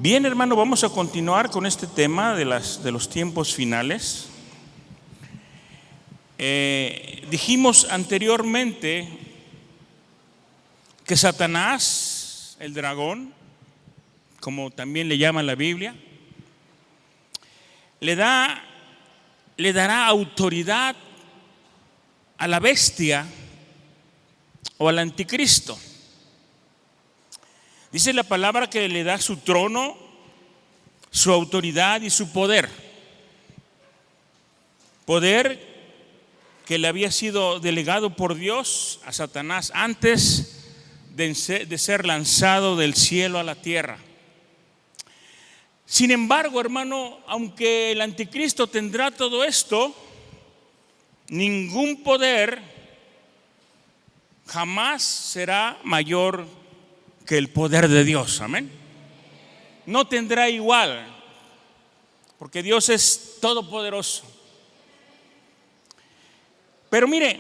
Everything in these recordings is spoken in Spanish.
Bien, hermano, vamos a continuar con este tema de los tiempos finales. Dijimos anteriormente que Satanás, el dragón, como también le llama la Biblia, le dará autoridad a la bestia o al anticristo. Dice la palabra que le da su trono, su autoridad y su poder. Poder que le había sido delegado por Dios a Satanás antes de ser lanzado del cielo a la tierra. Sin embargo, hermano, aunque el anticristo tendrá todo esto, ningún poder jamás será mayor que el poder de Dios. Amén. No tendrá igual, porque Dios es todopoderoso. Pero mire,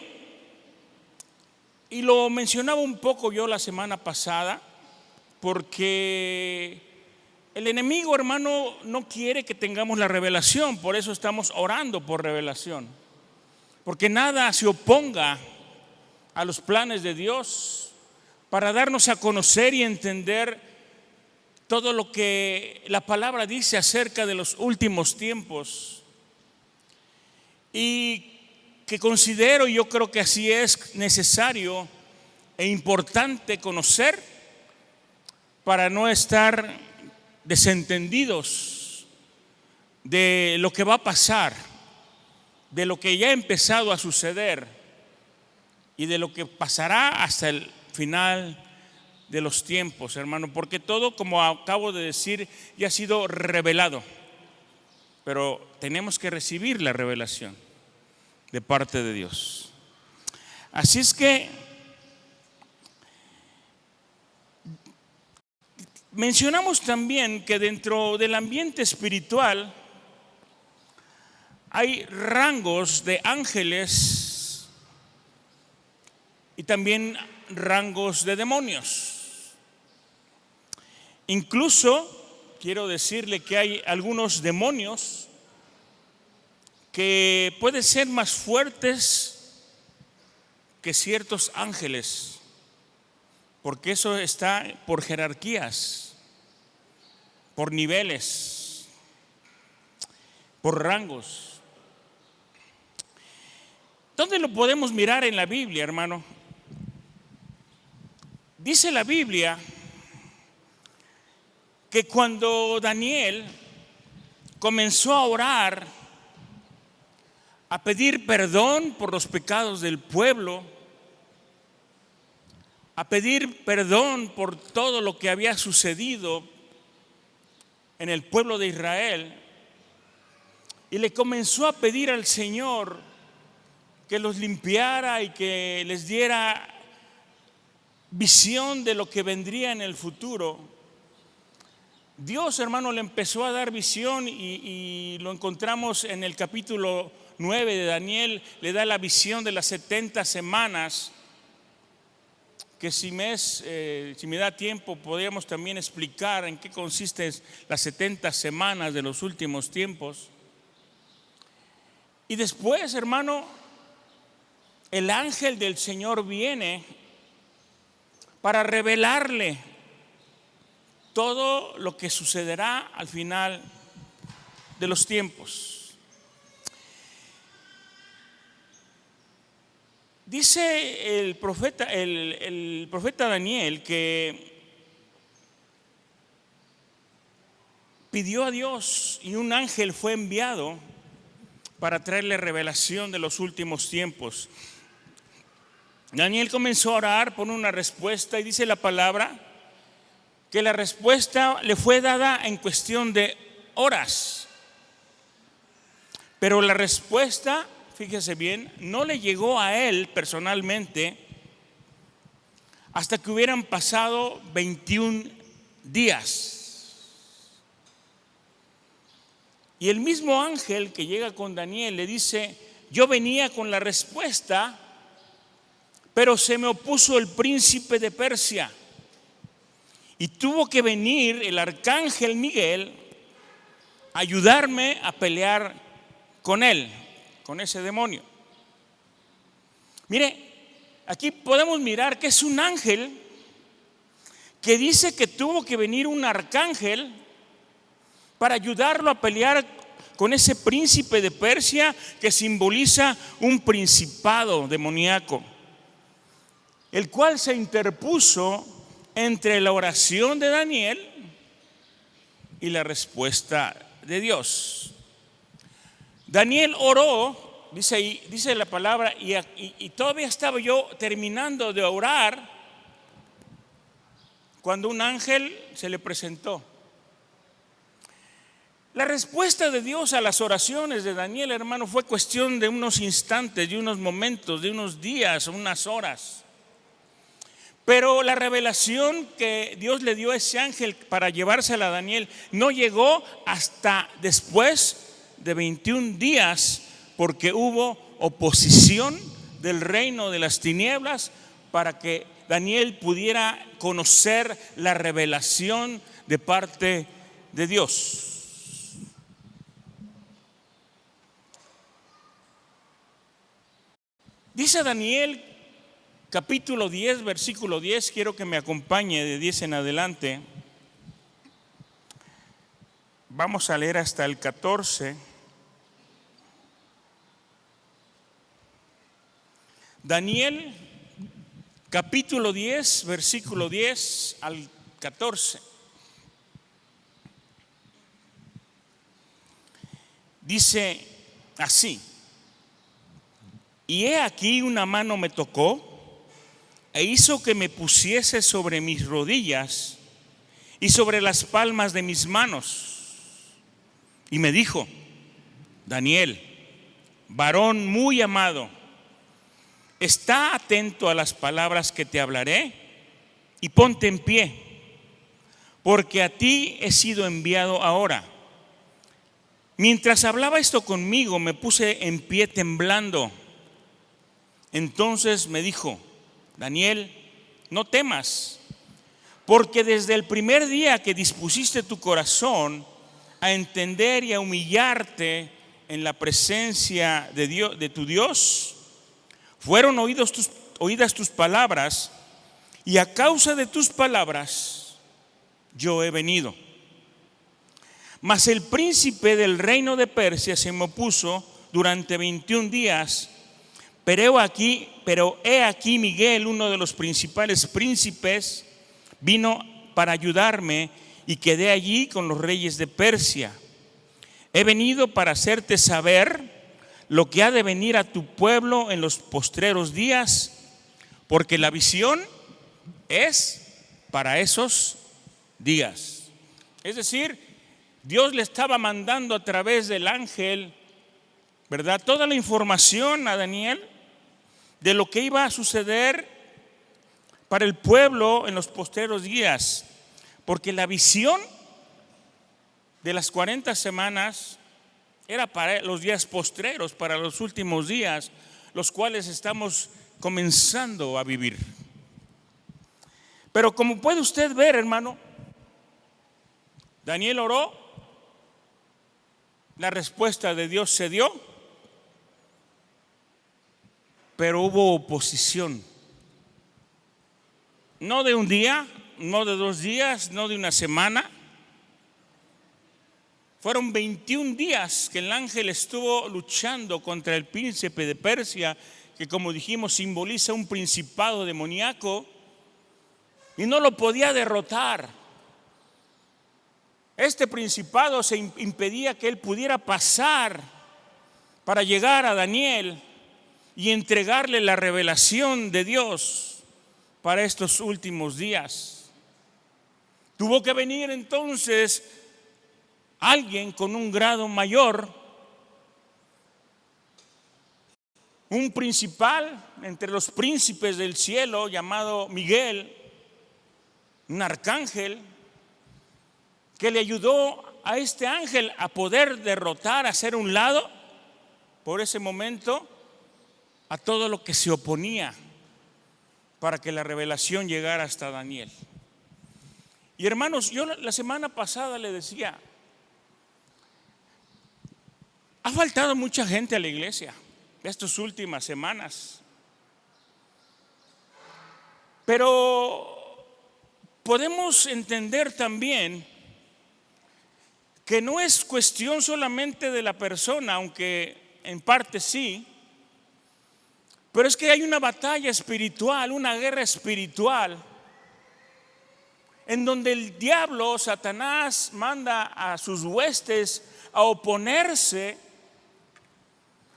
y lo mencionaba un poco yo la semana pasada, porque el enemigo, hermano, no quiere que tengamos la revelación. Por eso estamos orando por revelación, porque nada se oponga a los planes de Dios para darnos a conocer y entender todo lo que la palabra dice acerca de los últimos tiempos. Y que considero, y yo creo que así es necesario e importante conocer para no estar desentendidos de lo que va a pasar, de lo que ya ha empezado a suceder y de lo que pasará hasta el final de los tiempos, hermano, porque todo, como acabo de decir, ya ha sido revelado, pero tenemos que recibir la revelación de parte de Dios. Así es que mencionamos también que dentro del ambiente espiritual hay rangos de ángeles y también rangos de demonios. Incluso quiero decirle que hay algunos demonios que pueden ser más fuertes que ciertos ángeles, porque eso está por jerarquías, por niveles, por rangos. ¿Dónde lo podemos mirar en la Biblia, hermano? Dice la Biblia que cuando Daniel comenzó a orar, a pedir perdón por los pecados del pueblo, a pedir perdón por todo lo que había sucedido en el pueblo de Israel, y le comenzó a pedir al Señor que los limpiara y que les diera visión de lo que vendría en el futuro. Dios, hermano, le empezó a dar visión y lo encontramos en el capítulo 9 de Daniel. Le da la visión de las 70 semanas, que si me da tiempo podríamos también explicar en qué consisten las 70 semanas de los últimos tiempos. Y después, hermano, el ángel del Señor viene para revelarle todo lo que sucederá al final de los tiempos. Dice el profeta Daniel que pidió a Dios y un ángel fue enviado para traerle revelación de los últimos tiempos. Daniel comenzó a orar por una respuesta y dice la palabra que la respuesta le fue dada en cuestión de horas. Pero la respuesta, fíjese bien, no le llegó a él personalmente hasta que hubieran pasado 21 días. Y el mismo ángel que llega con Daniel le dice: yo venía con la respuesta, pero se me opuso el príncipe de Persia Y tuvo que venir el arcángel Miguel a ayudarme a pelear con él, con ese demonio. Mire, aquí podemos mirar que es un ángel que dice que tuvo que venir un arcángel para ayudarlo a pelear con ese príncipe de Persia que simboliza un principado demoníaco, el cual se interpuso entre la oración de Daniel y la respuesta de Dios. Daniel oró, dice la palabra, y todavía estaba yo terminando de orar cuando un ángel se le presentó. La respuesta de Dios a las oraciones de Daniel, hermano, fue cuestión de unos instantes, de unos momentos, de unos días, unas horas. Pero la revelación que Dios le dio a ese ángel para llevársela a Daniel no llegó hasta después de 21 días, porque hubo oposición del reino de las tinieblas para que Daniel pudiera conocer la revelación de parte de Dios. Dice Daniel capítulo 10, versículo 10, quiero que me acompañe de 10 en adelante. Vamos a leer hasta el 14. Daniel capítulo 10, versículo 10 al 14. Dice así: y he aquí una mano me tocó e hizo que me pusiese sobre mis rodillas y sobre las palmas de mis manos. Y me dijo: Daniel, varón muy amado, está atento a las palabras que te hablaré y ponte en pie, porque a ti he sido enviado ahora. Mientras hablaba esto conmigo, me puse en pie temblando. Entonces me dijo: Daniel, no temas, porque desde el primer día que dispusiste tu corazón a entender y a humillarte en la presencia de Dios, de tu Dios, fueron oídas tus palabras, y a causa de tus palabras yo he venido. Mas el príncipe del reino de Persia se me opuso durante 21 días. Pero he aquí Miguel, uno de los principales príncipes, vino para ayudarme y quedé allí con los reyes de Persia. He venido para hacerte saber lo que ha de venir a tu pueblo en los postreros días, porque la visión es para esos días. Es decir, Dios le estaba mandando a través del ángel, ¿verdad?, toda la información a Daniel de lo que iba a suceder para el pueblo en los postreros días, porque la visión de las 40 semanas era para los días postreros, para los últimos días, los cuales estamos comenzando a vivir. Pero como puede usted ver, hermano, Daniel oró, la respuesta de Dios se dio, pero hubo oposición. No de un día, no de 2 días, no de una semana. Fueron 21 días que el ángel estuvo luchando contra el príncipe de Persia, que, como dijimos, simboliza un principado demoníaco, y no lo podía derrotar. Este principado se impedía que él pudiera pasar para llegar a Daniel y entregarle la revelación de Dios para estos últimos días. Tuvo que venir entonces alguien con un grado mayor, un principal entre los príncipes del cielo llamado Miguel, un arcángel, que le ayudó a este ángel a poder derrotar, a hacer un lado por ese momento a todo lo que se oponía para que la revelación llegara hasta Daniel. Y hermanos, yo la semana pasada le decía, ha faltado mucha gente a la iglesia estas últimas semanas, pero podemos entender también que no es cuestión solamente de la persona, aunque en parte sí, pero es que hay una batalla espiritual, una guerra espiritual, en donde el diablo, Satanás, manda a sus huestes a oponerse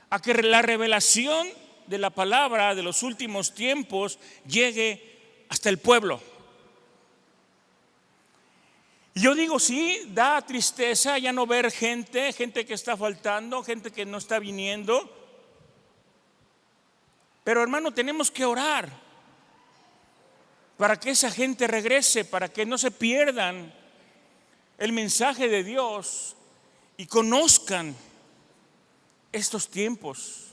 a que la revelación de la palabra de los últimos tiempos llegue hasta el pueblo. Y yo digo, sí, da tristeza ya no ver gente que está faltando, gente que no está viniendo. Pero hermano, tenemos que orar para que esa gente regrese, para que no se pierdan el mensaje de Dios y conozcan estos tiempos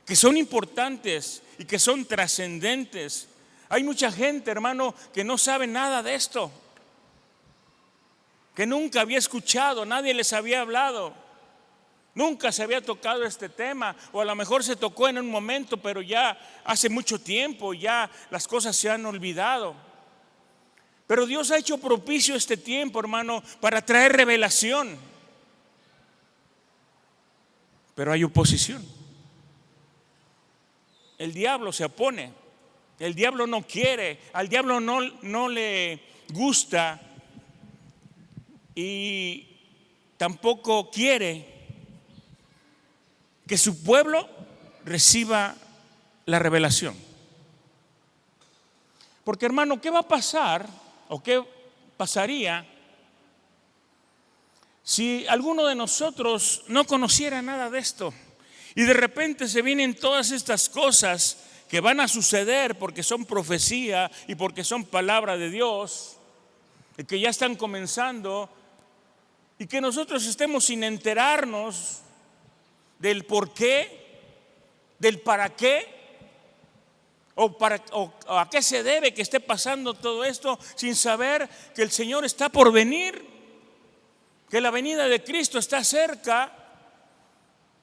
que son importantes y que son trascendentes. Hay mucha gente, hermano, que no sabe nada de esto, que nunca había escuchado, nadie les había hablado, nunca se había tocado este tema, o a lo mejor se tocó en un momento, pero ya hace mucho tiempo, ya las cosas se han olvidado. Pero Dios ha hecho propicio este tiempo, hermano, para traer revelación. Pero hay oposición. El diablo se opone, el diablo no quiere, al diablo no le gusta y tampoco quiere que su pueblo reciba la revelación. Porque hermano, ¿qué va a pasar o qué pasaría si alguno de nosotros no conociera nada de esto y de repente se vienen todas estas cosas que van a suceder porque son profecía y porque son palabra de Dios y que ya están comenzando, y que nosotros estemos sin enterarnos del por qué, del para qué, o a qué se debe que esté pasando todo esto, sin saber que el Señor está por venir, que la venida de Cristo está cerca,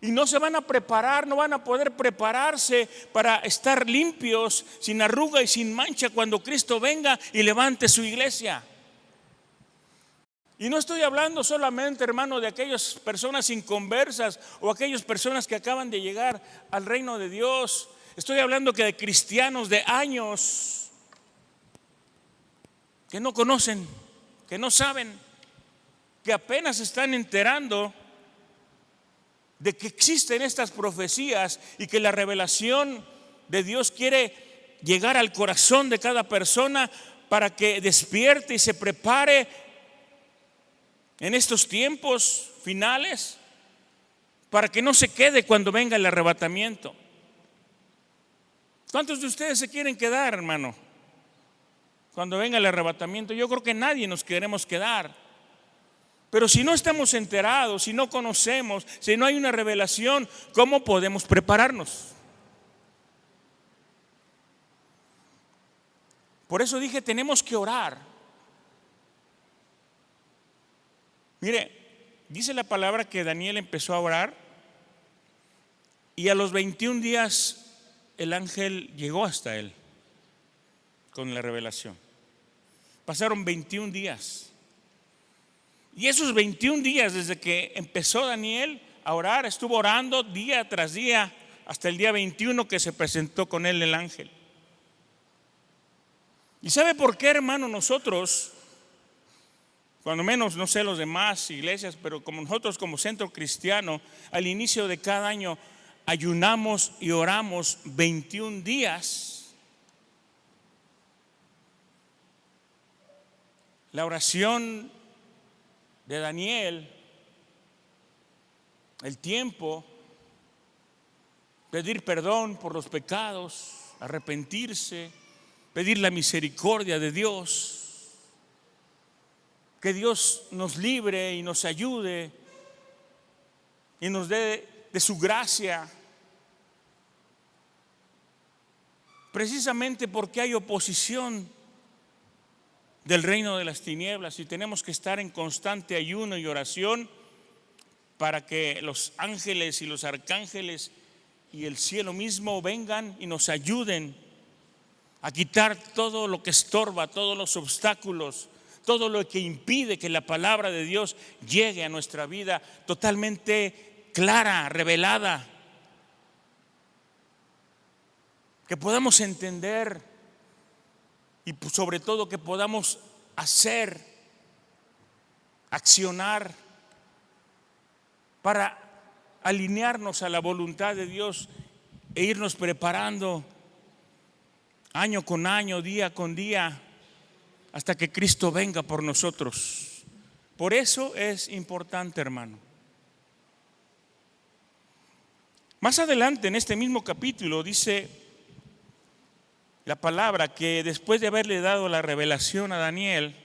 y no se van a preparar, no van a poder prepararse para estar limpios, sin arruga y sin mancha cuando Cristo venga y levante su iglesia. Y no estoy hablando solamente, hermano, de aquellas personas inconversas o aquellas personas que acaban de llegar al reino de Dios. Estoy hablando que de cristianos de años que no conocen, que no saben, que apenas se están enterando de que existen estas profecías y que la revelación de Dios quiere llegar al corazón de cada persona para que despierte y se prepare en estos tiempos finales, para que no se quede cuando venga el arrebatamiento. ¿Cuántos de ustedes se quieren quedar, hermano, cuando venga el arrebatamiento? Yo creo que nadie nos queremos quedar. Pero si no estamos enterados, si no conocemos, si no hay una revelación, ¿cómo podemos prepararnos? Por eso dije, tenemos que orar. Mire, dice la palabra que Daniel empezó a orar y a los 21 días el ángel llegó hasta él con la revelación. Pasaron 21 días. Y esos 21 días desde que empezó Daniel a orar, estuvo orando día tras día hasta el día 21 que se presentó con él el ángel. ¿Y sabe por qué, hermano, nosotros, cuando menos, no sé los demás iglesias, pero como nosotros como centro cristiano, al inicio de cada año ayunamos y oramos 21 días? La oración de Daniel, el tiempo, pedir perdón por los pecados, arrepentirse, pedir la misericordia de Dios, que Dios nos libre y nos ayude y nos dé de su gracia, precisamente porque hay oposición del reino de las tinieblas, y tenemos que estar en constante ayuno y oración para que los ángeles y los arcángeles y el cielo mismo vengan y nos ayuden a quitar todo lo que estorba, todos los obstáculos, todo lo que impide que la palabra de Dios llegue a nuestra vida totalmente clara, revelada, que podamos entender y sobre todo que podamos hacer, accionar para alinearnos a la voluntad de Dios e irnos preparando año con año, día con día, hasta que Cristo venga por nosotros. Por eso es importante, hermano. Más adelante en este mismo capítulo dice la palabra que después de haberle dado la revelación a Daniel,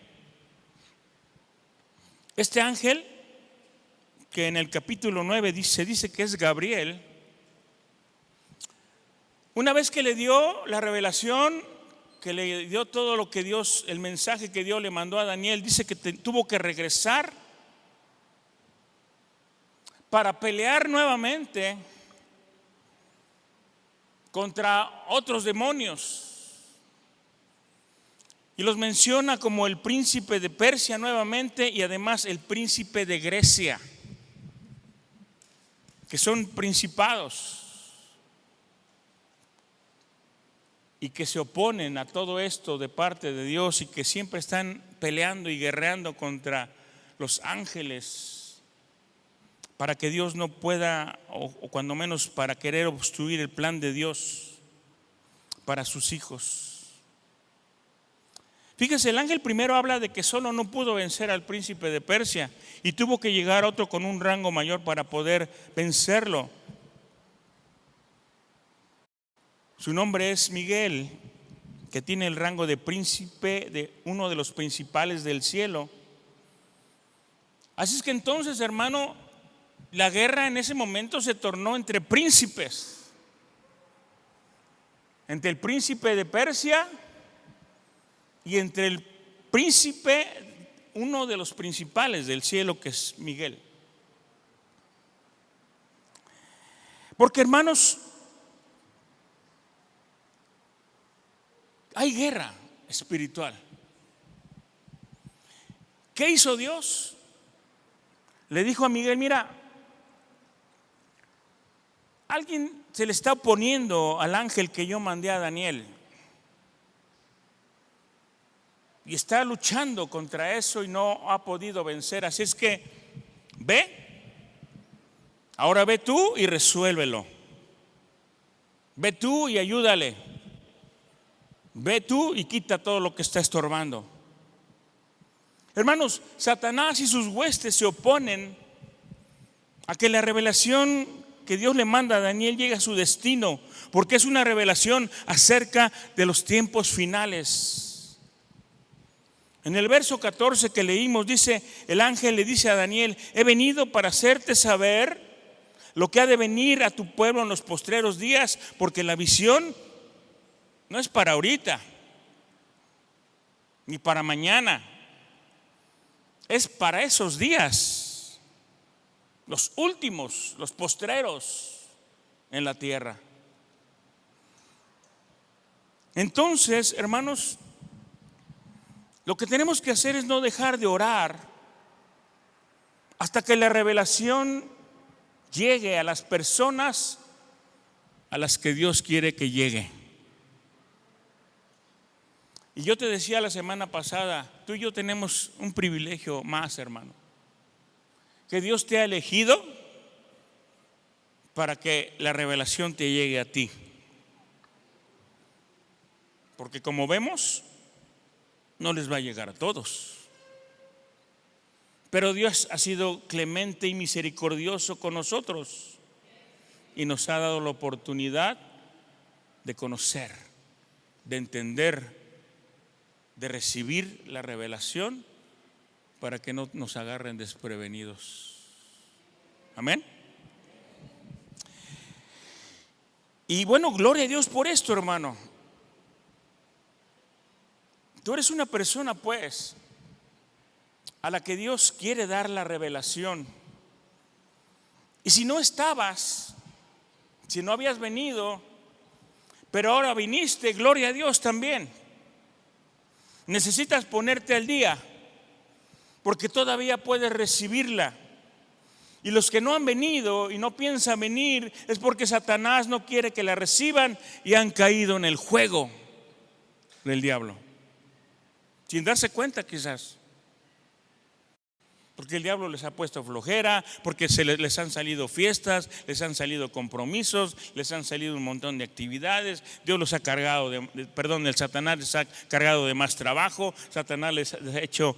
este ángel, que en el capítulo 9 dice que es Gabriel, una vez que le dio la revelación, que le dio todo lo que Dios, el mensaje que Dios le mandó a Daniel, dice que tuvo que regresar para pelear nuevamente contra otros demonios. Y los menciona como el príncipe de Persia nuevamente y además el príncipe de Grecia, que son principados y que se oponen a todo esto de parte de Dios y que siempre están peleando y guerreando contra los ángeles para que Dios no pueda, o cuando menos para querer obstruir el plan de Dios para sus hijos. Fíjese, el ángel primero habla de que solo no pudo vencer al príncipe de Persia y tuvo que llegar otro con un rango mayor para poder vencerlo. Su nombre es Miguel, que tiene el rango de príncipe de uno de los principales del cielo. Así es que entonces, hermano, la guerra en ese momento se tornó entre príncipes, entre el príncipe de Persia y entre el príncipe, uno de los principales del cielo, que es Miguel. Porque, hermanos, hay guerra espiritual. ¿Qué hizo Dios? Le dijo a Miguel: mira, alguien se le está oponiendo al ángel que yo mandé a Daniel y está luchando contra eso y no ha podido vencer. Así es que ve, ahora ve tú y resuélvelo. Ve tú y ayúdale. Ve tú y quita todo lo que está estorbando. Hermanos, Satanás y sus huestes se oponen a que la revelación que Dios le manda a Daniel llegue a su destino, porque es una revelación acerca de los tiempos finales. En el verso 14 que leímos dice, el ángel le dice a Daniel: he venido para hacerte saber lo que ha de venir a tu pueblo en los postreros días, porque la visión no es para ahorita, ni para mañana, es para esos días, los últimos, los postreros en la tierra. Entonces, hermanos, lo que tenemos que hacer es no dejar de orar hasta que la revelación llegue a las personas a las que Dios quiere que llegue. Y yo te decía la semana pasada, tú y yo tenemos un privilegio más, hermano, que Dios te ha elegido para que la revelación te llegue a ti. Porque como vemos, no les va a llegar a todos. Pero Dios ha sido clemente y misericordioso con nosotros y nos ha dado la oportunidad de conocer, de entender, de recibir la revelación para que no nos agarren desprevenidos. Amén. Y bueno, gloria a Dios por esto, hermano. Tú eres una persona, pues, a la que Dios quiere dar la revelación. Y si no estabas, si no habías venido, pero ahora viniste, gloria a Dios también. Necesitas ponerte al día, porque todavía puedes recibirla. Y los que no han venido y no piensan venir es porque Satanás no quiere que la reciban y han caído en el juego del diablo, sin darse cuenta quizás. Porque el diablo les ha puesto flojera, porque les han salido fiestas, les han salido compromisos, les han salido un montón de actividades. Dios los ha cargado el Satanás les ha cargado de más trabajo. Satanás les ha hecho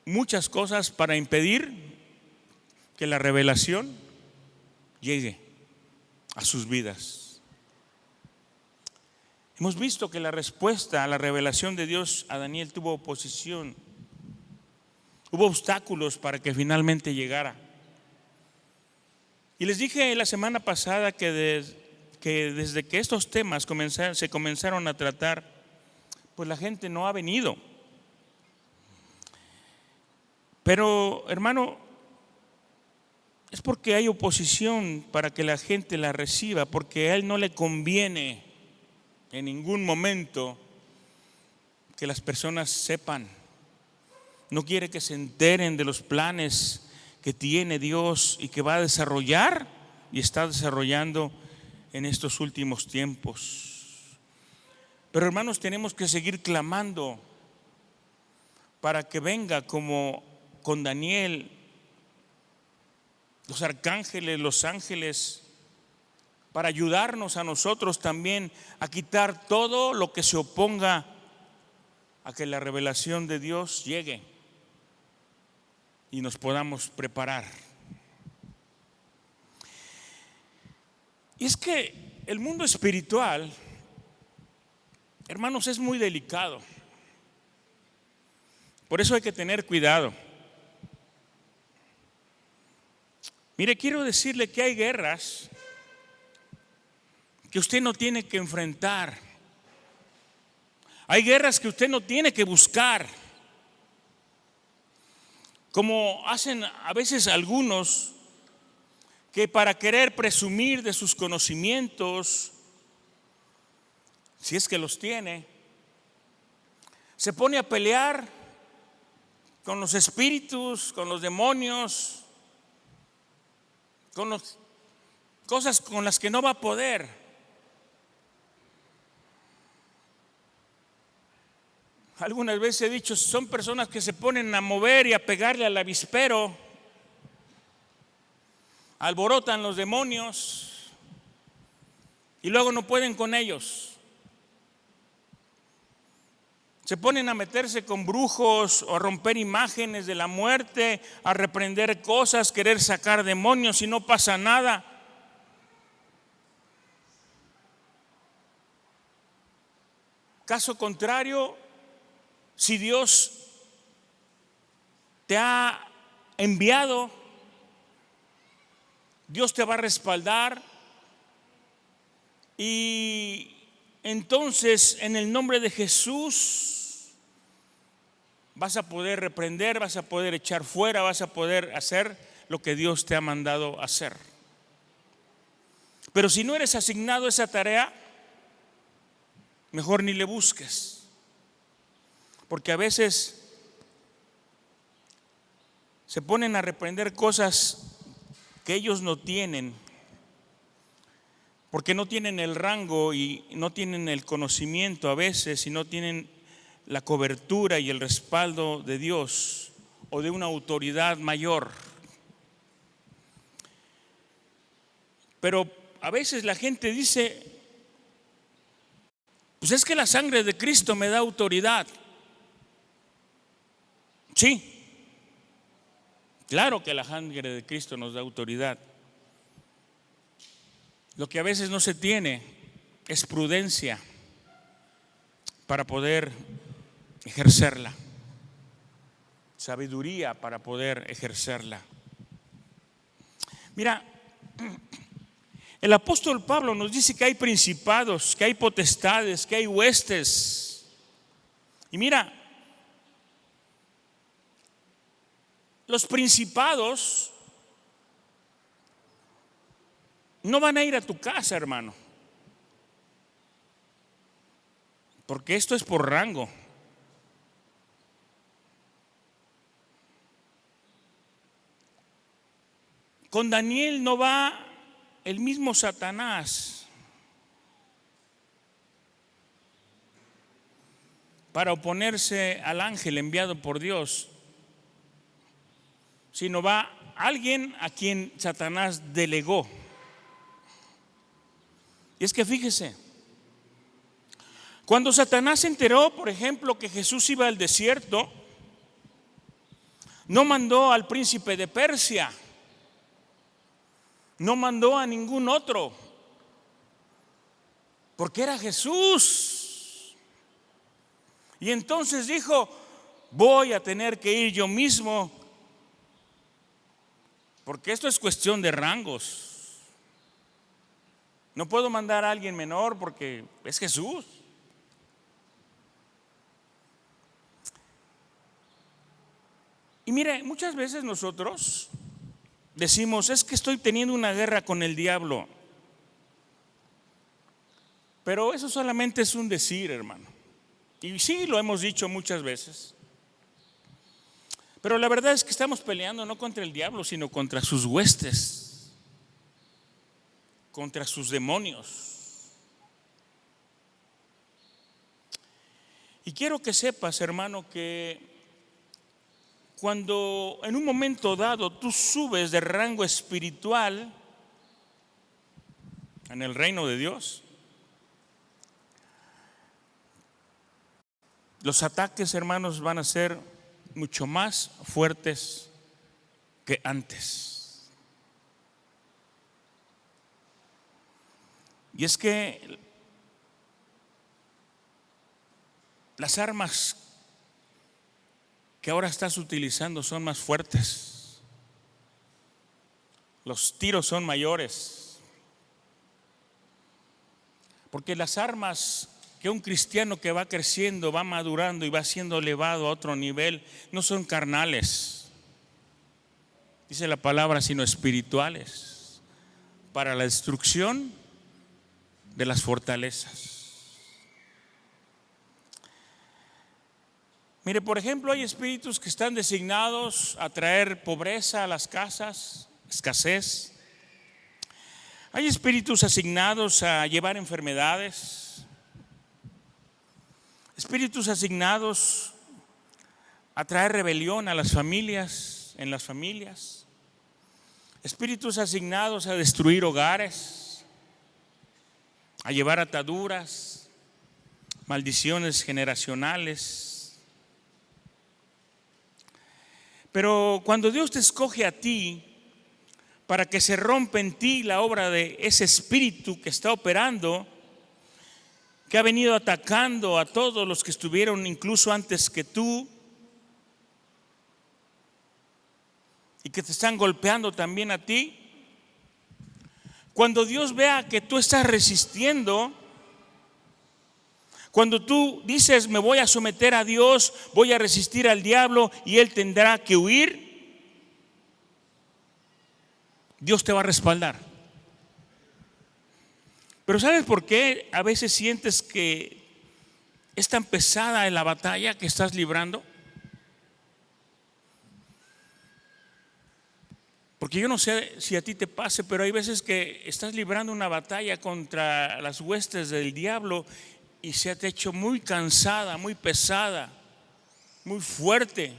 muchas cosas para impedir que la revelación llegue a sus vidas. Hemos visto que la respuesta a la revelación de Dios a Daniel tuvo oposición. Hubo obstáculos para que finalmente llegara. Y les dije la semana pasada que desde que estos temas se comenzaron a tratar, pues la gente no ha venido. Pero, hermano, es porque hay oposición para que la gente la reciba, porque a él no le conviene en ningún momento que las personas sepan. No quiere que se enteren de los planes que tiene Dios y que va a desarrollar y está desarrollando en estos últimos tiempos. Pero, hermanos, tenemos que seguir clamando para que venga como con Daniel, los arcángeles, los ángeles, para ayudarnos a nosotros también a quitar todo lo que se oponga a que la revelación de Dios llegue y nos podamos preparar. Y es que el mundo espiritual, hermanos, es muy delicado. Por eso hay que tener cuidado. Mire, quiero decirle que hay guerras que usted no tiene que enfrentar. Hay guerras que usted no tiene que buscar, como hacen a veces algunos que para querer presumir de sus conocimientos, si es que los tiene, se pone a pelear con los espíritus, con los demonios, con las cosas con las que no va a poder. Algunas veces he dicho, son personas que se ponen a mover y a pegarle al avispero, alborotan los demonios y luego no pueden con ellos. Se ponen a meterse con brujos o a romper imágenes de la muerte, a reprender cosas, querer sacar demonios y no pasa nada. Caso contrario, si Dios te ha enviado, Dios te va a respaldar y entonces en el nombre de Jesús vas a poder reprender, vas a poder echar fuera, vas a poder hacer lo que Dios te ha mandado hacer. Pero si no eres asignado a esa tarea, mejor ni le busques, porque a veces se ponen a reprender cosas que ellos no tienen, porque no tienen el rango y no tienen el conocimiento a veces, y no tienen la cobertura y el respaldo de Dios o de una autoridad mayor. Pero a veces la gente dice, pues es que la sangre de Cristo me da autoridad. Sí, claro que la sangre de Cristo nos da autoridad. Lo que a veces no se tiene es prudencia para poder ejercerla, sabiduría para poder ejercerla. Mira, el apóstol Pablo nos dice que hay principados, que hay potestades, que hay huestes Y mira, los principados no van a ir a tu casa, hermano, porque esto es por rango. Con Daniel no va el mismo Satanás para oponerse al ángel enviado por Dios, sino va alguien a quien Satanás delegó. Y es que fíjese, cuando Satanás se enteró, por ejemplo, que Jesús iba al desierto, no mandó al príncipe de Persia, no mandó a ningún otro, porque era Jesús. Y entonces dijo: voy a tener que ir yo mismo, porque esto es cuestión de rangos. No puedo mandar a alguien menor porque es Jesús. Y mire, muchas veces nosotros decimos: es que estoy teniendo una guerra con el diablo. Pero eso solamente es un decir, hermano. Y sí, lo hemos dicho muchas veces. Pero la verdad es que estamos peleando no contra el diablo, sino contra sus huestes, contra sus demonios. Y quiero que sepas, hermano, que cuando en un momento dado tú subes de rango espiritual en el reino de Dios, los ataques, hermanos, van a ser mucho más fuertes que antes. Y es que las armas que ahora estás utilizando son más fuertes, los tiros son mayores, porque las armas que un cristiano que va creciendo, va madurando y va siendo elevado a otro nivel, no son carnales, dice la palabra, sino espirituales, para la destrucción de las fortalezas. Mire, por ejemplo, hay espíritus que están designados a traer pobreza a las casas, escasez. Hay espíritus asignados a llevar enfermedades, espíritus asignados a traer rebelión a las familias, en las familias, espíritus asignados a destruir hogares, a llevar ataduras, maldiciones generacionales. Pero cuando Dios te escoge a ti para que se rompa en ti la obra de ese espíritu que está operando, que ha venido atacando a todos los que estuvieron incluso antes que tú, y que te están golpeando también a ti, cuando Dios vea que tú estás resistiendo, cuando tú dices: me voy a someter a Dios, voy a resistir al diablo y él tendrá que huir, Dios te va a respaldar. Pero ¿sabes por qué a veces sientes que es tan pesada en la batalla que estás librando? Porque yo no sé si a ti te pase, pero hay veces que estás librando una batalla contra las huestes del diablo y se te ha hecho muy cansada, muy pesada, muy fuerte,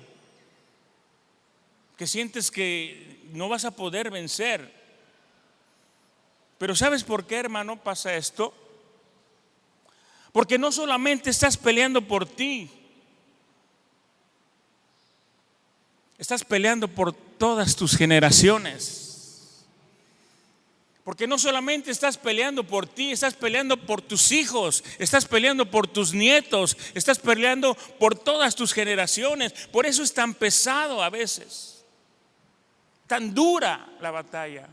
que sientes que no vas a poder vencer. Pero ¿sabes por qué, hermano, pasa esto? Porque no solamente estás peleando por ti, estás peleando por todas tus generaciones. Porque no solamente estás peleando por ti, estás peleando por tus hijos, estás peleando por tus nietos, estás peleando por todas tus generaciones. Por eso es tan pesado a veces, tan dura la batalla,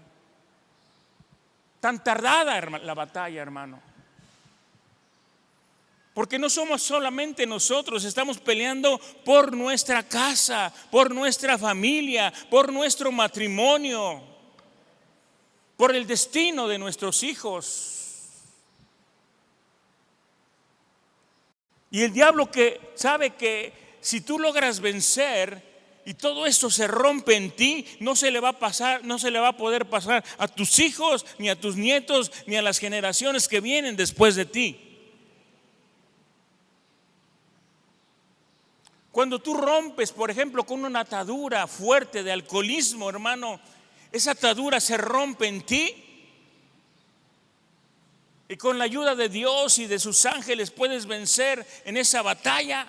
tan tardada la batalla, hermano. Porque no somos solamente nosotros, estamos peleando por nuestra casa, por nuestra familia, por nuestro matrimonio, por el destino de nuestros hijos. Y el diablo, que sabe que si tú logras vencer y todo esto se rompe en ti, no se le va a pasar, no se le va a poder pasar a tus hijos, ni a tus nietos, ni a las generaciones que vienen después de ti. Cuando tú rompes, por ejemplo, con una atadura fuerte de alcoholismo, hermano, esa atadura se rompe en ti. Y con la ayuda de Dios y de sus ángeles puedes vencer en esa batalla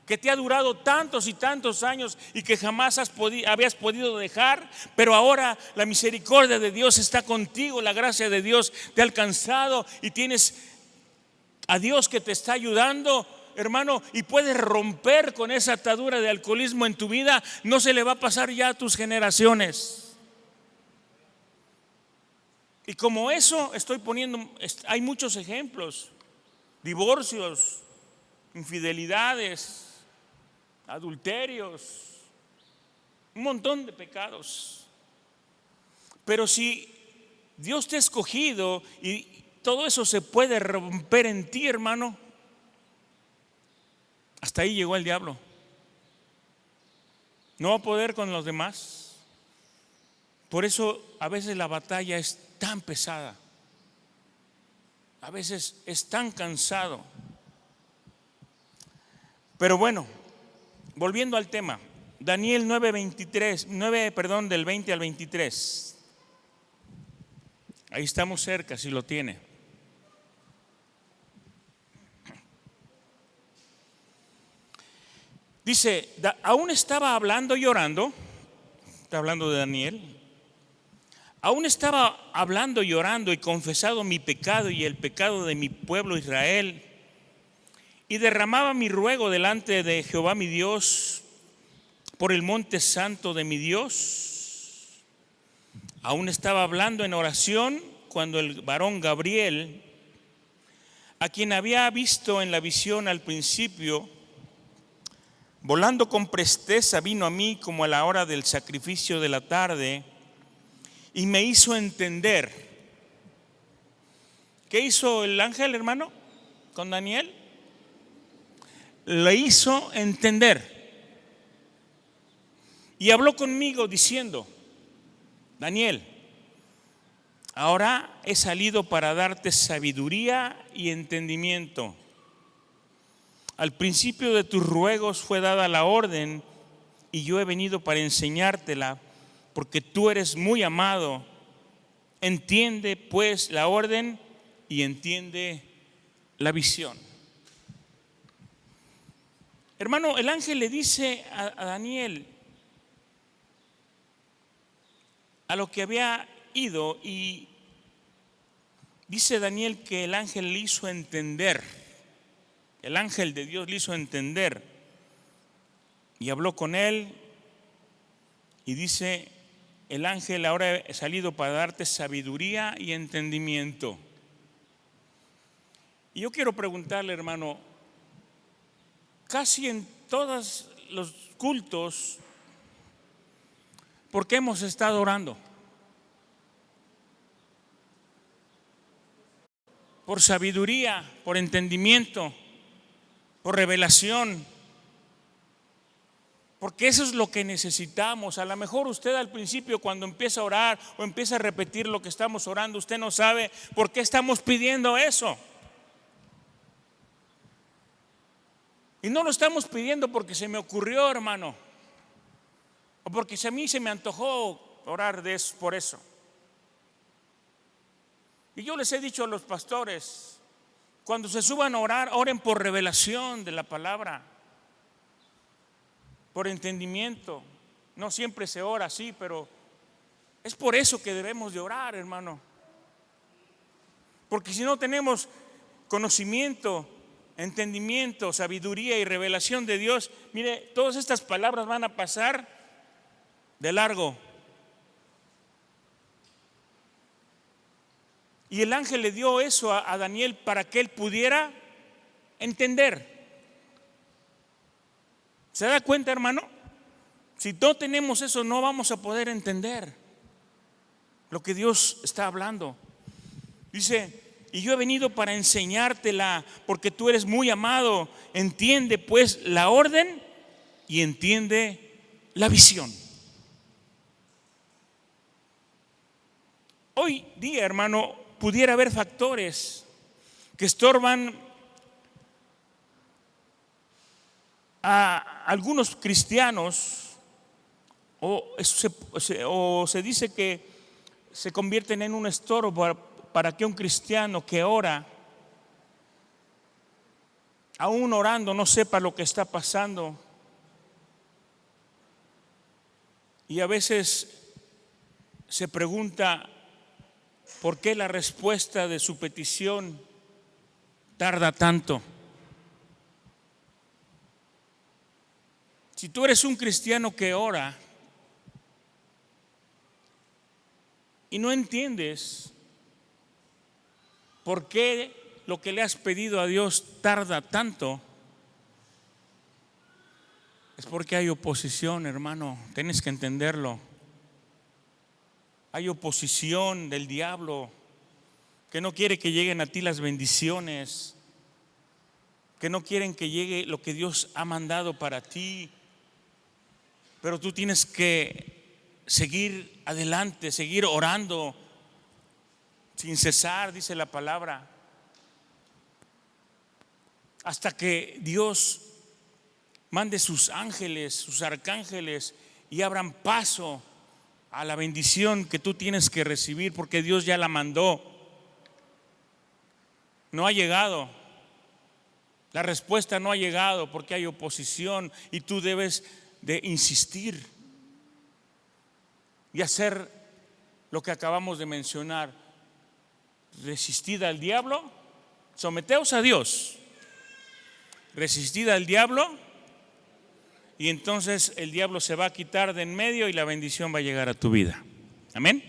que te ha durado tantos y tantos años y que jamás habías podido dejar. Pero ahora la misericordia de Dios está contigo, la gracia de Dios te ha alcanzado y tienes a Dios que te está ayudando, hermano, y puedes romper con esa atadura de alcoholismo en tu vida. No se le va a pasar ya a tus generaciones. Y como eso estoy poniendo, hay muchos ejemplos: divorcios, infidelidades, adulterios, un montón de pecados. Pero si Dios te ha escogido y todo eso se puede romper en ti, hermano, hasta ahí llegó el diablo. No va a poder con los demás. Por eso a veces la batalla es tan pesada, a veces es tan cansado. Pero bueno, volviendo al tema, Daniel 9, del 20 al 23. Ahí estamos cerca, si lo tiene. Dice, aún estaba hablando y orando, está hablando de Daniel. Aún estaba hablando y orando y confesado mi pecado y el pecado de mi pueblo Israel, y derramaba mi ruego delante de Jehová mi Dios por el monte santo de mi Dios. Aún estaba hablando en oración cuando el varón Gabriel, a quien había visto en la visión al principio, volando con presteza, vino a mí como a la hora del sacrificio de la tarde y me hizo entender. ¿Qué hizo el ángel, hermano, con Daniel? Le hizo entender. Y habló conmigo diciendo: Daniel, ahora he salido para darte sabiduría y entendimiento. Al principio de tus ruegos fue dada la orden y yo he venido para enseñártela, porque tú eres muy amado. Entiende pues la orden y entiende la visión. Hermano, el ángel le dice a Daniel a lo que había ido, y dice Daniel que el ángel le hizo entender. El ángel de Dios le hizo entender y habló con él y dice: el ángel, ahora he salido para darte sabiduría y entendimiento. Y yo quiero preguntarle, hermano, casi en todos los cultos, ¿por qué hemos estado orando? Por sabiduría, por entendimiento, por revelación. Porque eso es lo que necesitamos. A lo mejor usted al principio, cuando empieza a orar o empieza a repetir lo que estamos orando, usted no sabe por qué estamos pidiendo eso. Y no lo estamos pidiendo porque se me ocurrió, hermano, o porque a mí se me antojó orar por eso. Y yo les he dicho a los pastores, cuando se suban a orar, oren por revelación de la palabra, por entendimiento. No siempre se ora así, pero es por eso que debemos de orar, hermano. Porque si no tenemos conocimiento, entendimiento, sabiduría y revelación de Dios, mire, todas estas palabras van a pasar de largo. Y el ángel le dio eso a Daniel para que él pudiera entender. ¿Se da cuenta, hermano? Si no tenemos eso, no vamos a poder entender lo que Dios está hablando. Dice: y yo he venido para enseñártela, porque tú eres muy amado. Entiende pues la orden y entiende la visión. Hoy día, hermano, pudiera haber factores que estorban a algunos cristianos, o se dice que se convierten en un estorbo para que un cristiano que ora, aún orando, no sepa lo que está pasando. Y a veces se pregunta por qué la respuesta de su petición tarda tanto. Si tú eres un cristiano que ora y no entiendes por qué lo que le has pedido a Dios tarda tanto, es porque hay oposición, hermano. Tienes que entenderlo. Hay oposición del diablo, que no quiere que lleguen a ti las bendiciones, que no quieren que llegue lo que Dios ha mandado para ti. Pero tú tienes que seguir adelante, seguir orando sin cesar, dice la palabra, hasta que Dios mande sus ángeles, sus arcángeles, y abran paso a la bendición que tú tienes que recibir, porque Dios ya la mandó. No ha llegado. La respuesta no ha llegado porque hay oposición, y tú debes de insistir y hacer lo que acabamos de mencionar: resistid al diablo, someteos a Dios, resistid al diablo, y entonces el diablo se va a quitar de en medio y la bendición va a llegar a tu vida. Amén.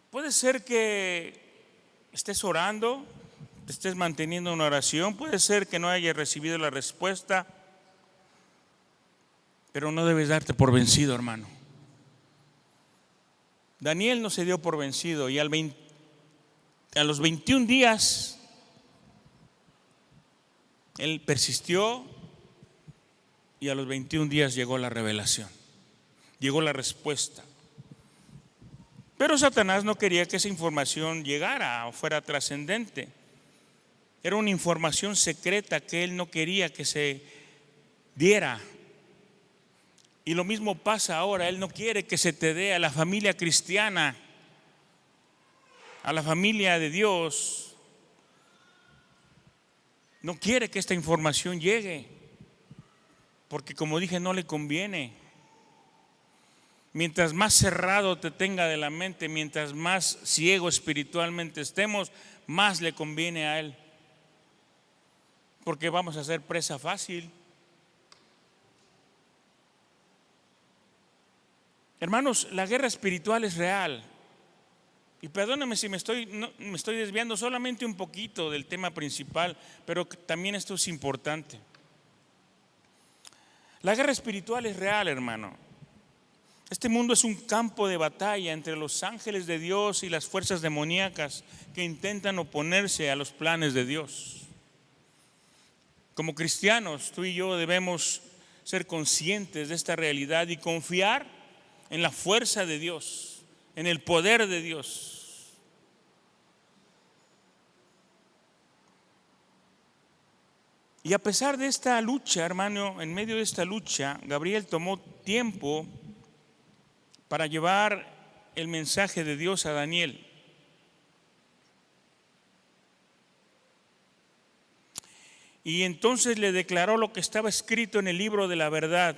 Puede ser que estés orando, te estés manteniendo una oración, puede ser que no hayas recibido la respuesta, pero no debes darte por vencido, hermano. Daniel no se dio por vencido, y a los 21 días él persistió, y a los 21 días llegó la revelación, llegó la respuesta. Pero Satanás no quería que esa información llegara o fuera trascendente. Era una información secreta que él no quería que se diera. Y lo mismo pasa ahora. Él no quiere que se te dé a la familia cristiana, a la familia de Dios. No quiere que esta información llegue, porque, como dije, no le conviene. Mientras más cerrado te tenga de la mente, mientras más ciego espiritualmente estemos, más le conviene a él, porque vamos a ser presa fácil. Hermanos, la guerra espiritual es real. Y perdóname si me estoy desviando solamente un poquito del tema principal, pero también esto es importante. La guerra espiritual es real, hermano. Este mundo es un campo de batalla entre los ángeles de Dios y las fuerzas demoníacas que intentan oponerse a los planes de Dios. Como cristianos, tú y yo debemos ser conscientes de esta realidad y confiar en la fuerza de Dios, en el poder de Dios. Y a pesar de esta lucha, hermano, en medio de esta lucha, Gabriel tomó tiempo para llevar el mensaje de Dios a Daniel. Y entonces le declaró lo que estaba escrito en el libro de la verdad.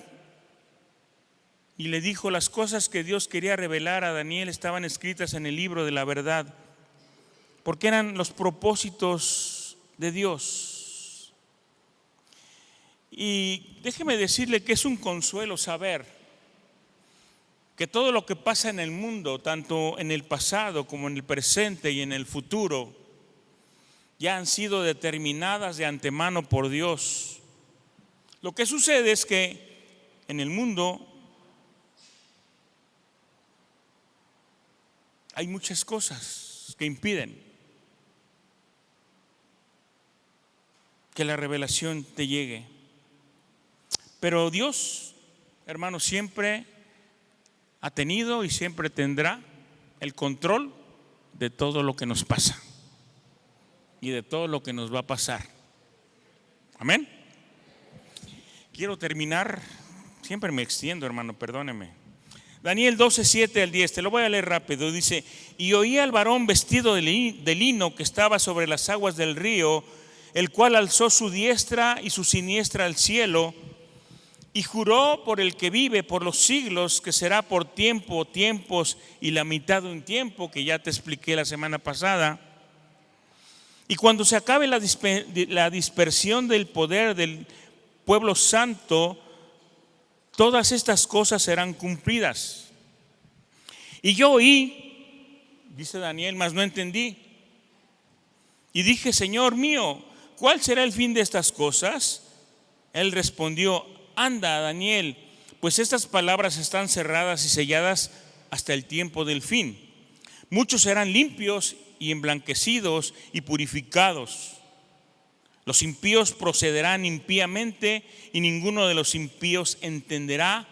Y le dijo: las cosas que Dios quería revelar a Daniel estaban escritas en el libro de la verdad, porque eran los propósitos de Dios. Y déjeme decirle que es un consuelo saber que todo lo que pasa en el mundo, tanto en el pasado como en el presente y en el futuro, ya han sido determinadas de antemano por Dios. Lo que sucede es que en el mundo hay muchas cosas que impiden que la revelación te llegue. Pero Dios, hermanos, siempre ha tenido y siempre tendrá el control de todo lo que nos pasa y de todo lo que nos va a pasar. Amén. Quiero terminar, siempre me extiendo, hermano, perdóneme. Daniel 12, 7 al 10, te lo voy a leer rápido. Dice: y oí al varón vestido de lino que estaba sobre las aguas del río, el cual alzó su diestra y su siniestra al cielo, y juró por el que vive por los siglos, que será por tiempo, tiempos y la mitad de un tiempo, que ya te expliqué la semana pasada. Y cuando se acabe la dispersión del poder del pueblo santo, todas estas cosas serán cumplidas. Y yo oí, dice Daniel, mas no entendí. Y dije: Señor mío, ¿cuál será el fin de estas cosas? Él respondió: anda, Daniel, pues estas palabras están cerradas y selladas hasta el tiempo del fin. Muchos serán limpios y emblanquecidos y purificados. Los impíos procederán impíamente y ninguno de los impíos entenderá,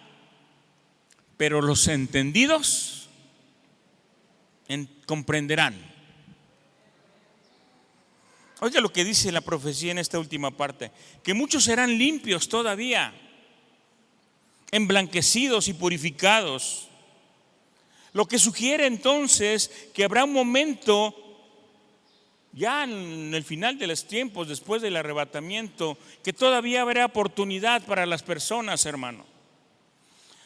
pero los entendidos comprenderán. Oiga lo que dice la profecía en esta última parte: que muchos serán limpios todavía, emblanquecidos y purificados. Lo que sugiere entonces que habrá un momento, ya en el final de los tiempos, después del arrebatamiento, que todavía habrá oportunidad para las personas, hermano.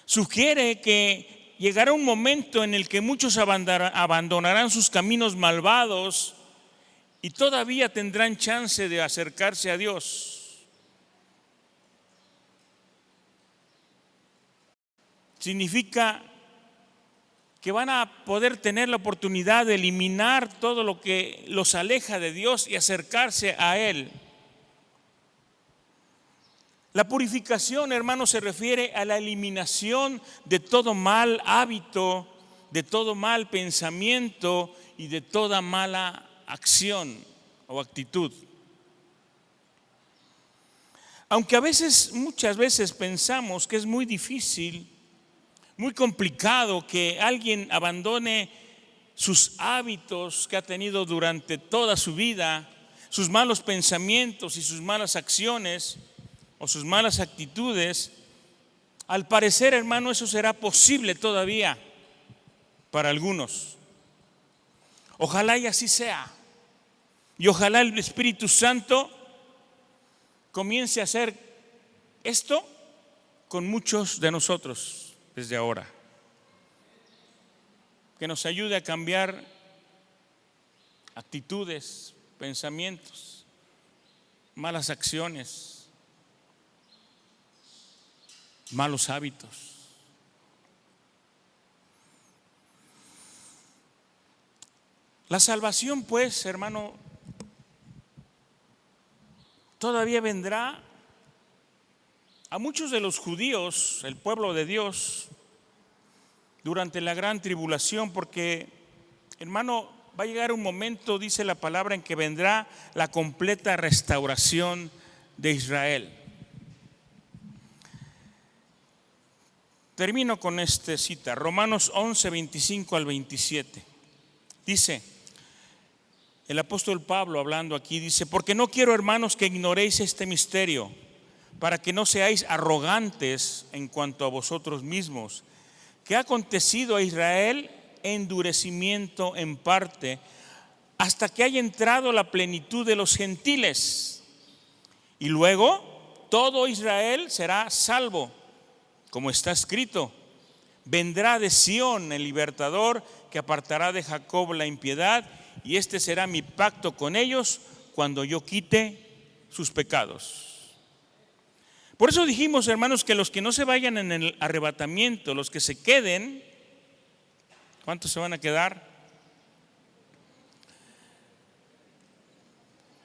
Sugiere que llegará un momento en el que muchos abandonarán sus caminos malvados y todavía tendrán chance de acercarse a Dios. Significa que van a poder tener la oportunidad de eliminar todo lo que los aleja de Dios y acercarse a Él. La purificación, hermanos, se refiere a la eliminación de todo mal hábito, de todo mal pensamiento y de toda mala acción o actitud. Aunque muchas veces pensamos que es muy difícil, muy complicado que alguien abandone sus hábitos que ha tenido durante toda su vida, sus malos pensamientos y sus malas acciones o sus malas actitudes, al parecer, hermano, eso será posible todavía para algunos. Ojalá y así sea. Y ojalá el Espíritu Santo comience a hacer esto con muchos de nosotros desde ahora. Que nos ayude a cambiar actitudes, pensamientos, malas acciones, malos hábitos. La salvación, pues, hermano, todavía vendrá a muchos de los judíos, el pueblo de Dios, durante la gran tribulación, porque, hermano, va a llegar un momento, dice la palabra, en que vendrá la completa restauración de Israel. Termino con esta cita, Romanos 11, 25 al 27. Dice el apóstol Pablo, hablando aquí, dice: porque no quiero, hermanos, que ignoréis este misterio, para que no seáis arrogantes en cuanto a vosotros mismos, que ha acontecido a Israel endurecimiento en parte, hasta que haya entrado la plenitud de los gentiles. Y luego todo Israel será salvo, como está escrito: vendrá de Sión el libertador, que apartará de Jacob la impiedad, y este será mi pacto con ellos cuando yo quite sus pecados. Por eso dijimos, hermanos, que los que no se vayan en el arrebatamiento, los que se queden, ¿Cuántos se van a quedar?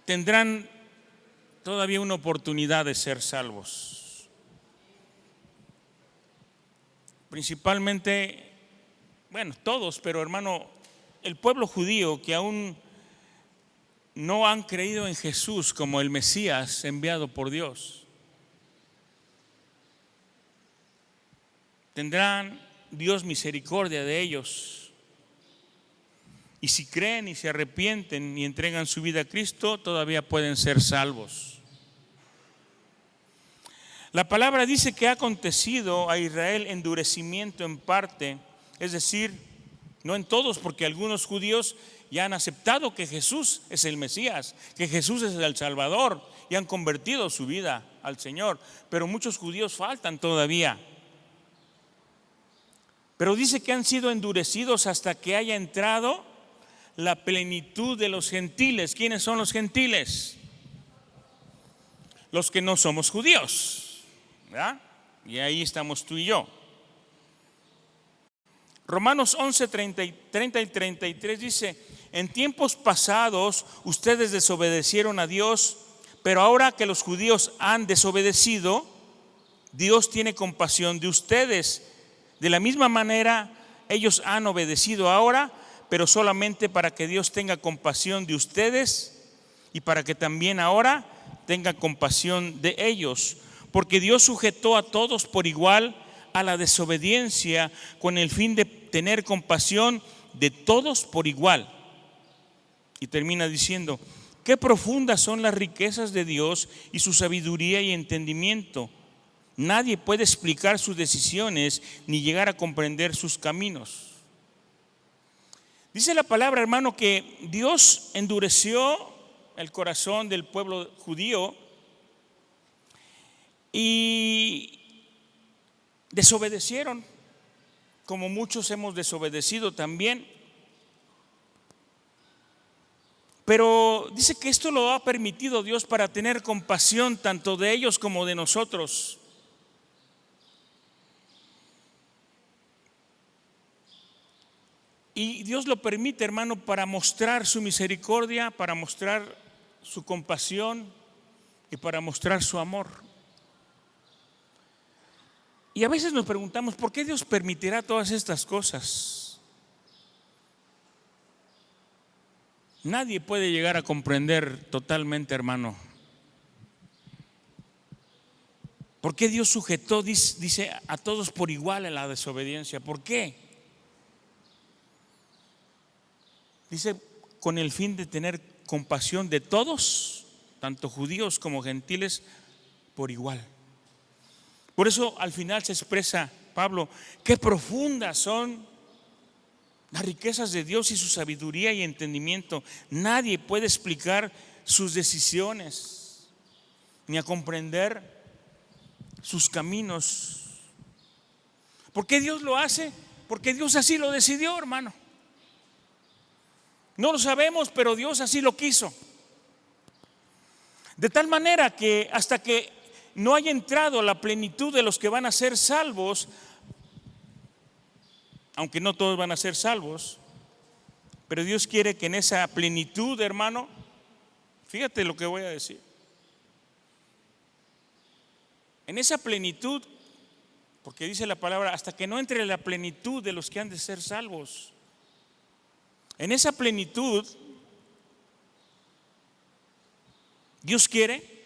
Tendrán todavía una oportunidad de ser salvos. Principalmente, bueno, todos, pero hermano, el pueblo judío que aún no han creído en Jesús como el Mesías enviado por Dios. Tendrán Dios misericordia de ellos. Y si creen y se arrepienten y entregan su vida a Cristo, todavía pueden ser salvos. La palabra dice que ha acontecido a Israel endurecimiento en parte, es decir, no en todos, porque algunos judíos ya han aceptado que Jesús es el Mesías, que Jesús es el Salvador y han convertido su vida al Señor, pero muchos judíos faltan todavía. Pero dice que han sido endurecidos hasta que haya entrado la plenitud de los gentiles. ¿Quiénes son los gentiles? Los que no somos judíos, ¿verdad? Y ahí estamos tú y yo. Romanos 11, 30 y 33 dice: en tiempos pasados ustedes desobedecieron a Dios, pero ahora que los judíos han desobedecido, Dios tiene compasión de ustedes. De la misma manera, ellos han obedecido ahora, pero solamente para que Dios tenga compasión de ustedes y para que también ahora tenga compasión de ellos. Porque Dios sujetó a todos por igual a la desobediencia con el fin de tener compasión de todos por igual. Y termina diciendo: qué profundas son las riquezas de Dios y su sabiduría y entendimiento. Nadie puede explicar sus decisiones ni llegar a comprender sus caminos. Dice la palabra, hermano, que Dios endureció el corazón del pueblo judío y desobedecieron, como muchos hemos desobedecido también. Pero dice que esto lo ha permitido Dios para tener compasión tanto de ellos como de nosotros. Y Dios lo permite, hermano, para mostrar su misericordia, para mostrar su compasión y para mostrar su amor. Y a veces nos preguntamos, ¿por qué Dios permitirá todas estas cosas? Nadie puede llegar a comprender totalmente, hermano. ¿Por qué Dios sujetó, dice, a todos por igual en la desobediencia? ¿Por qué? Dice, con el fin de tener compasión de todos, tanto judíos como gentiles, por igual. Por eso al final se expresa Pablo: qué profundas son las riquezas de Dios y su sabiduría y entendimiento. Nadie puede explicar sus decisiones ni a comprender sus caminos. ¿Por qué Dios lo hace? Porque Dios así lo decidió, hermano. No lo sabemos, pero Dios así lo quiso. De tal manera que hasta que no haya entrado la plenitud de los que van a ser salvos, aunque no todos van a ser salvos, pero Dios quiere que en esa plenitud, hermano, fíjate lo que voy a decir. En esa plenitud, porque dice la palabra, hasta que no entre la plenitud de los que han de ser salvos. En esa plenitud, Dios quiere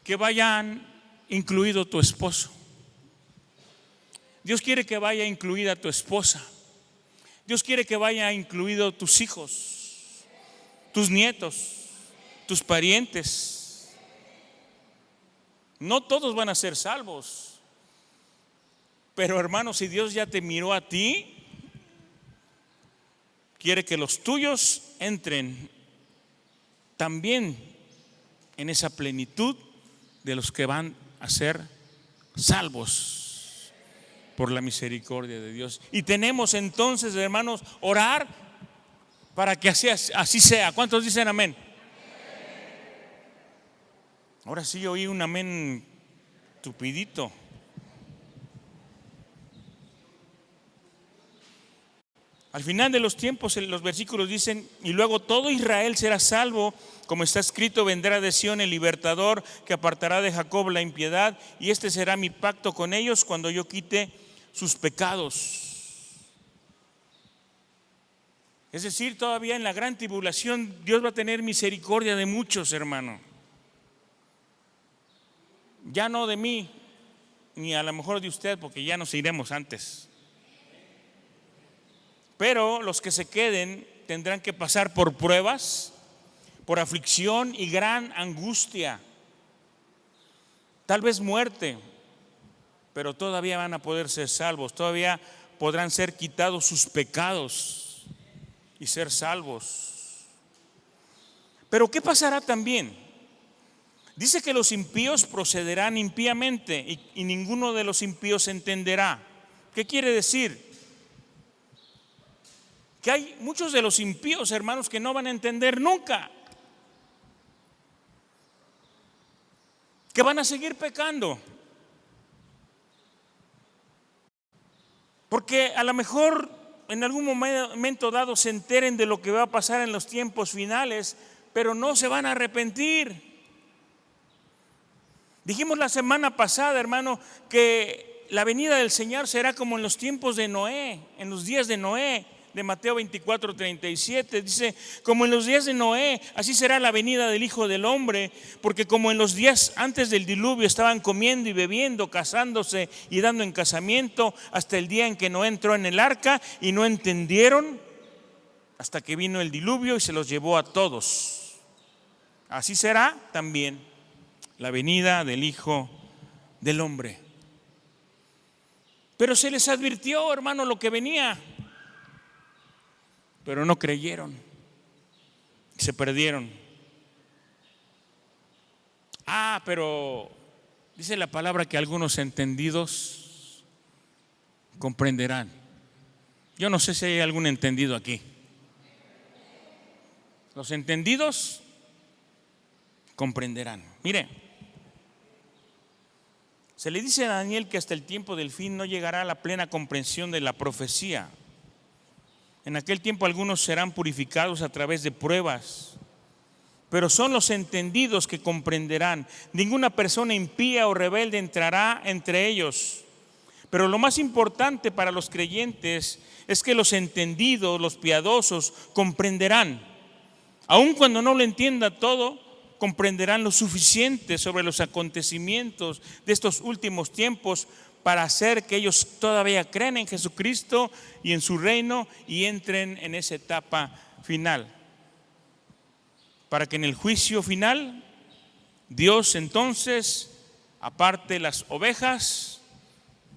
que vayan incluido tu esposo. Dios quiere que vaya incluida tu esposa. Dios quiere que vaya incluido tus hijos, tus nietos, tus parientes. No todos van a ser salvos, pero hermano, si Dios ya te miró a ti, quiere que los tuyos entren también en esa plenitud de los que van a ser salvos por la misericordia de Dios. Y tenemos entonces, hermanos, orar para que así sea. ¿Cuántos dicen amén? Ahora sí oí un amén tupidito. Al final de los tiempos, los versículos dicen: y luego todo Israel será salvo, como está escrito: vendrá de Sión el libertador, que apartará de Jacob la impiedad, y este será mi pacto con ellos cuando yo quite sus pecados. Es decir, todavía en la gran tribulación Dios va a tener misericordia de muchos, hermano. Ya no de mí, ni a lo mejor de usted, porque ya nos iremos antes. Pero los que se queden tendrán que pasar por pruebas, por aflicción y gran angustia, tal vez muerte, pero todavía van a poder ser salvos, todavía podrán ser quitados sus pecados y ser salvos. Pero ¿qué pasará también? Dice que los impíos procederán impíamente y ninguno de los impíos entenderá. ¿Qué quiere decir? Que hay muchos de los impíos, hermanos, que no van a entender nunca, que van a seguir pecando, porque a lo mejor en algún momento dado se enteren de lo que va a pasar en los tiempos finales, pero no se van a arrepentir. Dijimos la semana pasada, hermano, que la venida del Señor será como en los tiempos de Noé, en los días de Noé, de Mateo 24:37, dice: como en los días de Noé, así será la venida del Hijo del Hombre, porque como en los días antes del diluvio estaban comiendo y bebiendo, casándose y dando en casamiento, hasta el día en que Noé entró en el arca, y no entendieron hasta que vino el diluvio y se los llevó a todos. Así será también la venida del Hijo del Hombre. Pero se les advirtió, hermano, lo que venía, pero no creyeron, se perdieron. Pero dice la palabra que algunos entendidos comprenderán. Yo no sé si hay algún entendido aquí. Los entendidos comprenderán. Mire, se le dice a Daniel que hasta el tiempo del fin no llegará a la plena comprensión de la profecía. En aquel tiempo algunos serán purificados a través de pruebas, pero son los entendidos que comprenderán. Ninguna persona impía o rebelde entrará entre ellos. Pero lo más importante para los creyentes es que los entendidos, los piadosos, comprenderán. Aun cuando no lo entienda todo, comprenderán lo suficiente sobre los acontecimientos de estos últimos tiempos para hacer que ellos todavía crean en Jesucristo y en su reino y entren en esa etapa final. Para que en el juicio final Dios entonces aparte las ovejas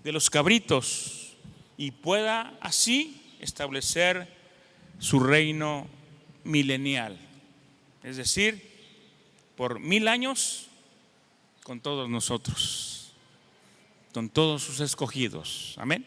de los cabritos y pueda así establecer su reino milenial. Es decir, por 1000 años con todos nosotros, con todos sus escogidos. Amén.